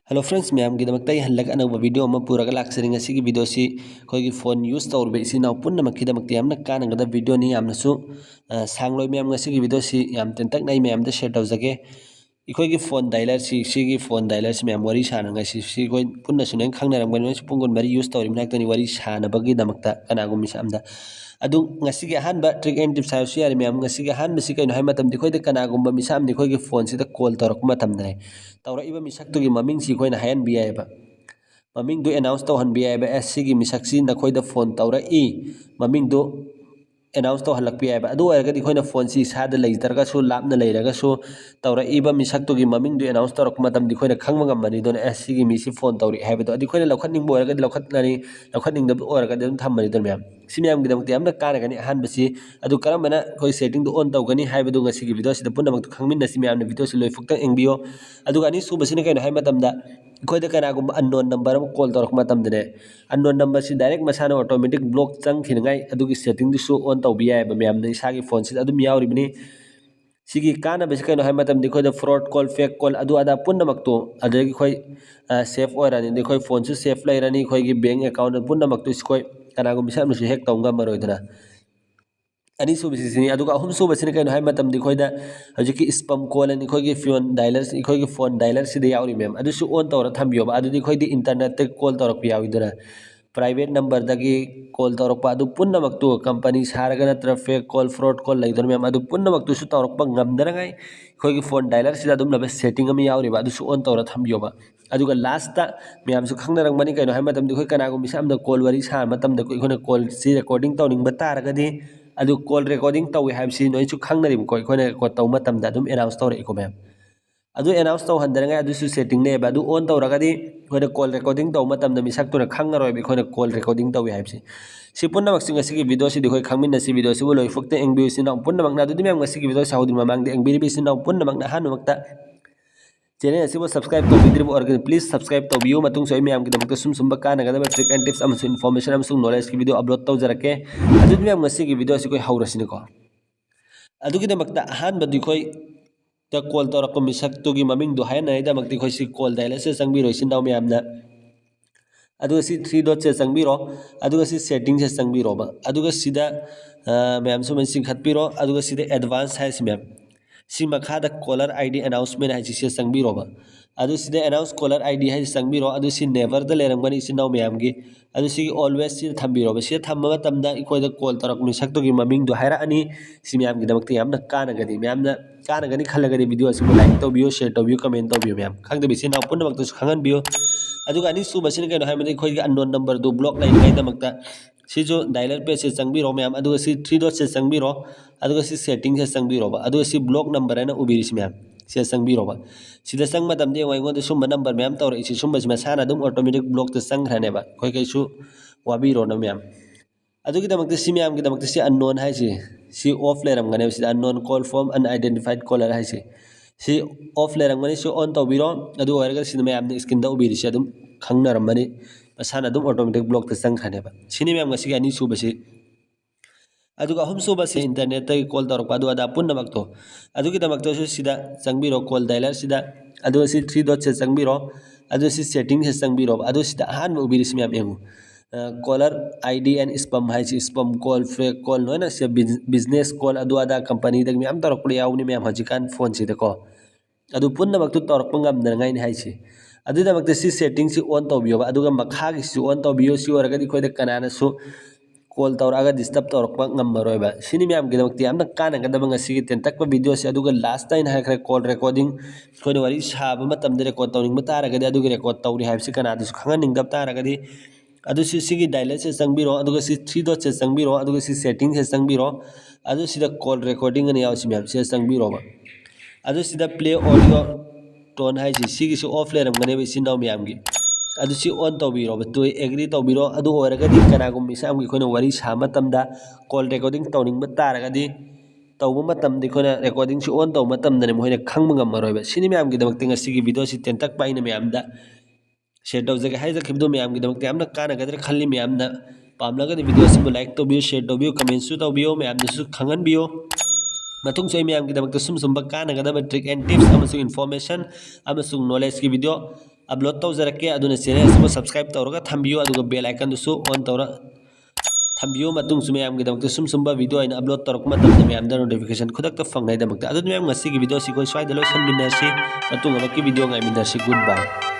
Hello friends ma'am गिदमक्ता हल्लक अनब video अमा पुरगा लाक्सरिंग असिगी video सी खोगी phone use तौरबे इसिना पुन्नमक्किदमक्ता यामना कानगदा video नि यामनासु सांगलोय ma'am असिगी video सी याम तेंतक नाइ मैम द शेयर तौजगे इखोगी फोन डायलर सिगी फोन डायलर से मैम वरी सानंगा सी कोई पुन्ना सुनें खंगनारंगबनि पुंगुन मरी यूज तौरि मनाक्तनि वरी सानबगी दमक्ता कनागुम मिसामदा अदु ngasiga ahanba trick and tips hayu yari ma'am ngasiga ahanba si kaino hay matam di khoide kanagumba misam di khoige phone sida call tawrak matam dai tawra iba misak tu gi maming si khoina hayan bi ay ba maming do announce taw han bi ay ba si gi misak si na khoida phone tawra i maming do announce taw halak bi ay ba adu ay ga di khoina phone si sada lei targa su lapna lei raga su tawra iba misak tu gi maming do announce tawrak matam di khoina khangma ngam mani don si gi mi si phone tawri hay ba do adi khoina lokhat ning bo raga di lokhat nani lokhat ning da or raga dum tham mani don मैम सिने हम गिदमक्ति हमना कानगनि अहान बसी अदु करमना कोई setting दो on तौगनि हाइबदु ngasi gi video sida punna mak khangmin nasi मैम ने video si loi fukta engbiyo अदु gani su basine kaino hai matamda खोइदा कनागुम अननोन नंबर अम कॉल तौरक मतमदने अननोन नंबर से डायरेक्ट मसाना ऑटोमेटिक ब्लॉक चंग खिनगाई अदुगी सेटिंग दुसु ऑन तौबि याय मैम ने इसागी फोन से अदुम यावरिबनि सिगी काना बस कनो है मतम दिखो the fraud call fake call अदु अदा पुन्न मक्तो अदगी खोई सेफ ओरानी दिखो फोन से सेफ लाइरानी खोई की बैंक अकाउंट पुन्न मक्तो इसकोई कनागो मिसाम से हैक तौंगा मरोइदना अनि सुबसिनी अदुगा अहुम सुबसिनी कनो है मतम दिखो द हजिकी स्पैम कॉल अनि खोई की फोन डायलर खोई की फोन डायलर से दे यावरी मैम अदुसु ऑन तौर थम्बियो अदु दिखो द इंटरनेट ते कॉल तौरक याविदना प्राइवेट नंबर दगी कॉल तौरक अदु पुन्न मक्तो कंपनी सारगा नत्र fake call fraud call leather ma'am अदु पुन्न मक्तो सु तौरक ngамदरगाई खोई फोन डायलर सिदा दुम लबे सेटिंग अम यावरिबा अदु सु ऑन तौर थम्बियोबा अदुगा लास्ट ता मैम सु खंगनरंगबनि कइनो हाय मतम दिखोय कनागो मिसाम द कॉल वरी सा मतम द कोइ खोने कॉल सि रिकॉर्डिंग तौनिंग बतारगदि अदु कॉल रिकॉर्डिंग तौवे हायबसि नोइ सु खंगनरिम कोइ खोने रिकॉर्ड तौ मतम द दुम अनाउंस तौरे इको मैम अदु अनाउंस तौ हंदरंगाय अदु सु सेटिंग ने बा अदु ऑन तौरगदि खोने कॉल रिकॉर्डिंग तौ मतम द मिसाक तुना खंगरोय बि खोने कॉल रिकॉर्डिंग तौवे हायबसि si punna mak singa sigi video si dikhoi khangmin na si video si boloi fukte engbi si na punna mak na du dimam sigi video saudi mamang de engbi bi si na punna mak na hanu makta channel asi bo subscribe to bidri bo organ please subscribe to view matung so imam ki damak sum sum ba kana ga trick and tips am information am sum knowledge ki video upload tau jarake adu dimam sigi video si koi haurasini ko adu ki damak ta han ba dikhoi ta call to rakko misak to gi maming du hay na da mak dikhoi si call daila se sangbi roi sin daw me amna अदुगा सी three dot से चंगबिरो अदुगा सी setting से चंगबिरो बा अदुगा सीधा ma'am so मन सिंखतबिरो अदुगा सीधा advance है सी मैम सी मखादा कॉलर आईडी अनाउंसमेंट है से चंगबिरो बा अदु सीधा अनाउंस कॉलर आईडी है चंगबिरो अदु सी नेवर द लेरंगबनी सी नाउ मैम गी अदु सी ऑलवेज सी थंबिरो बा सी थंबा मतमदा इकोय द कॉल तरक मिसक तो गी ममिंग दो हायरा अनि सी मैम गी दमकते यामना कानगदी मैम ना कानगनी खलगदी वीडियो असि लाइक तो बियो शेयर तो बियो कमेंट तो बियो मैम खंगदे बिसी नाउ पुन वक्त खंगन बियो अदुगा अनि सुबसिन कनो हायमदे खोइ अननोन नंबर दो ब्लॉक लाइन गाय दमकता सी जो डायलर पे से चंगबिरो मैम अदुगा सी थ्री डॉट से चंगबिरो अदुगा सी सेटिंग से चंगबिरो बा अदुगा सी ब्लॉक नंबर है ना उबिरिस मैम से चंगबिरो बा सिदा चंग मदम दे वाइगो दे सुम नंबर मैम तौर इसी सुम बस मसाना दुम ऑटोमेटिक ब्लॉक ते चंगराने बा खोइ कैसु वाबिरो न मैम अदुगी दमकते सी मैम की दमकते सी अननोन है सी ऑफ लेरमगने सी unknown call from unidentified caller है सी ऑफ लेरमगने सी ऑन तौबिरो अदु ओरगा सी मैम ने स्क्रीन दा उबिरिस अदुम खंगनरमनि मसाना दुम ऑटोमेटिक ब्लॉक ते चंगराने बा सिनि मैम गसी अनि सुबसी अदुगा हम सुबसी इंटरनेट ते कॉल तौरक अदु अदा पुन्न मक्तो अदुगी दमकतो सु सीधा चंगबिरो कॉल डायलर सीधा अदु सी थ्री डॉट से चंगबिरो अदु सी सेटिंग से चंगबिरो अदु सीधा हान उबिरिस मैम एंगु कॉलर आईडी एंड स्पैम है स्पैम कॉल फेक कॉल नोना से बिजनेस कॉल अदु अदा कंपनी दग मैम तौरक पुड़ी यावनी मैम हजिकान फोन से देखो अदु पुन्न मक्तो तौरक ngam है सी अदुदा मक्ते सी सेटिंग सी ऑन तौबियो अदुगा मखा की सी ऑन तौबियो सी ओरगदी खोइदे कनाना सु कॉल तौरागा डिस्टर्ब तौरक ngam सिनी मैम की दमकते यामना कानगदब ngasi की तेंतक वीडियो से अदुगा लास्ट टाइम है कॉल रिकॉर्डिंग खोइदे वरी साब मतम दे रिकॉर्ड तौनिंग बतारगदे अदुगा रिकॉर्ड तौरी हाइबसी कनादु खंगनिंग दब तारगदि अदु सी डायलर से चंगबिरो अदुगा सी थ्री डॉट से चंगबिरो अदुगा सी सेटिंग से चंगबिरो अदु सीधा कॉल रिकॉर्डिंग ने यावसी मैम से चंगबिरो बा अदु सीधा प्ले ऑडियो टोन है सी की ऑफ लेरमगने बिसी नाउ मैम की अदु सी ऑन तौबिरो तो एग्री तौबिरो अदु ओरगदी कनागुम मिसाम की खोने वरी सा मतमदा कॉल रिकॉर्डिंग तौनिंग बतारगदी तौब मतम दि खोने रिकॉर्डिंग सी ऑन तौ मतम दने मोहिने खंग ngam सिनी मैम की दमकते ngasi की वीडियो सी तेंतक पाइन मैम दा शेयर तौजगे हाइजखिबदो मैम की दमकते यामना कानगदर खल्ली मैम ना पामलगद वीडियो सिबो लाइक तौबियो शेयर तौबियो कमेंट सु तौबियो मैम दसु खंगनबियो मतुंग सोई मैम की दमकते सुम सुम कानगदब ट्रिक एंड टिप्स अमसु इन्फॉर्मेशन अमसु नॉलेज की वीडियो अपलोड तौजरके अदुना चैनल असि सब्सक्राइब तौरगा थंबियो अदुगा बेल आइकन दुसु ऑन तौरा थंबियो मतुंग सु मैम गिदमक्ते सुम वीडियो अइन अपलोड तौरक मतम मैम दा नोटिफिकेशन खुदक फंगनाय दमक्ते अदु मैम ngasi वीडियो सि कोइ स्वाइद लोसन मिनसी मतुंग अबकी वीडियो ngai मिनसी गुड बाय।